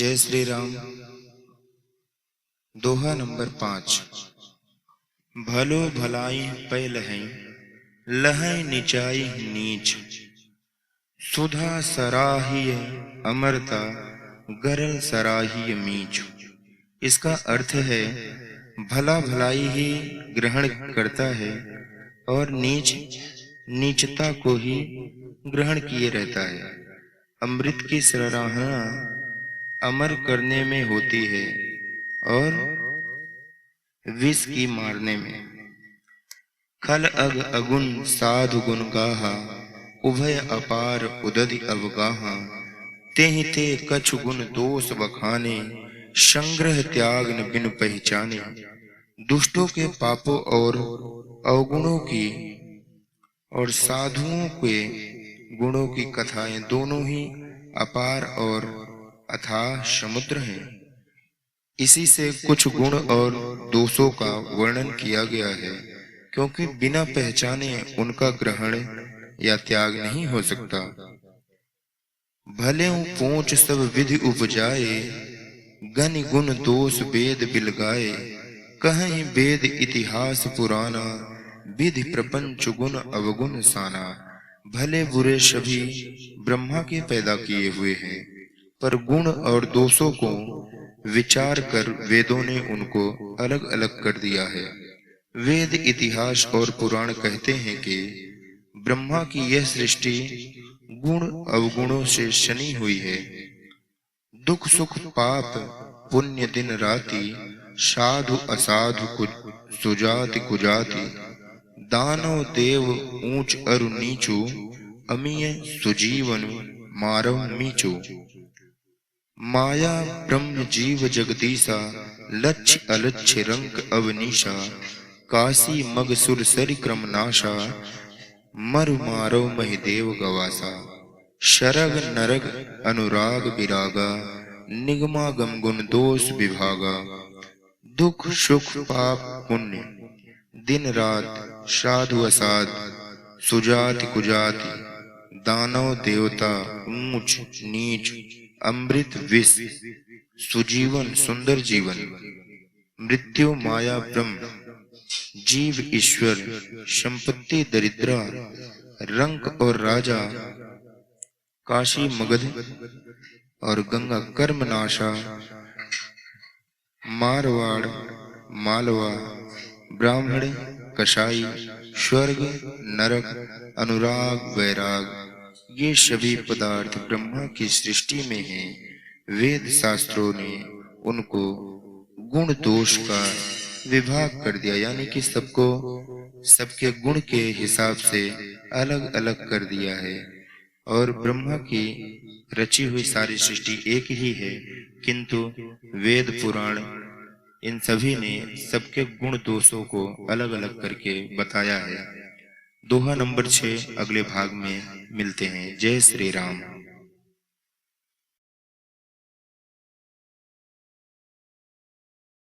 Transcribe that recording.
जय श्री राम। दोहा नंबर 5। भलो भलाई पै लहै निचाई नीच, सुधा सराहिय अमरता गरल सराहिय मीच। इसका अर्थ है भला भलाई ही ग्रहण करता है और नीच नीचता को ही ग्रहण किए रहता है। अमृत की सराहना अमर करने में होती है और विष की मारने में। खल अग अगुण साधु गुण गाहा, उभय अपार उदधि अवगाहा। तेहि ते कछु गुण दोष बखाने, संग्रह त्याग न बिन पहचाने। दुष्टों के पापों और अवगुणों की और साधुओं के गुणों की कथाएं दोनों ही अपार और अथाह समुद्र हैं। इसी से कुछ गुण और दोषों का वर्णन किया गया है, क्योंकि बिना पहचाने उनका ग्रहण या त्याग नहीं हो सकता। भले पूंछ सब विधि उपजाए, गनि गुण दोष वेद बिलगाए। कहीं वेद इतिहास पुराना, विधि प्रपंच गुण अवगुण साना। भले बुरे सभी ब्रह्मा के पैदा किए हुए हैं, पर गुण और दोषों को विचार कर वेदों ने उनको अलग अलग कर दिया है। वेद इतिहास और पुराण कहते हैं कि ब्रह्मा की यह सृष्टि गुण अवगुणों से शनी हुई है। दुख सुख पाप पुण्य दिन राति, साधु असाधु सुजाति कुजाति। दानव देव ऊंच अरु नीचू, अमीय सुजीवन मारव मीचू। माया ब्रह्म जीव जगदीशा, लक्ष्य अलक्ष्य रंग अवनीशा। काशी मग सुर सरि क्रम नाशा, मरु मारव महिदेव गवासा। शरग नरग अनुराग विरागा, निगमागम गुण दोष विभागा। दुख सुख पाप पुण्य दिन रात, साधु असाधु सुजाति कुजाति। दानव देवता ऊंच नीच, अमृत विष सुजीवन सुंदर जीवन। मृत्यु माया ब्रह्म, जीव ईश्वर, संपत्ति दरिद्रा, रंक और राजा। काशी मगध और गंगा कर्म नाशा। मारवाड़ मालवा, ब्राह्मण कसाई, स्वर्ग नरक, अनुराग वैराग। ये सभी पदार्थ ब्रह्मा की सृष्टि में हैं। वेद शास्त्रों ने उनको गुण दोष का विभाग कर दिया, यानी कि सबको सबके गुण के हिसाब से अलग अलग कर दिया है। और ब्रह्मा की रची हुई सारी सृष्टि एक ही है, किंतु वेद पुराण इन सभी ने सबके गुण दोषों को अलग अलग करके बताया है। दोहा नंबर 6 अगले भाग में मिलते हैं। जय श्री राम।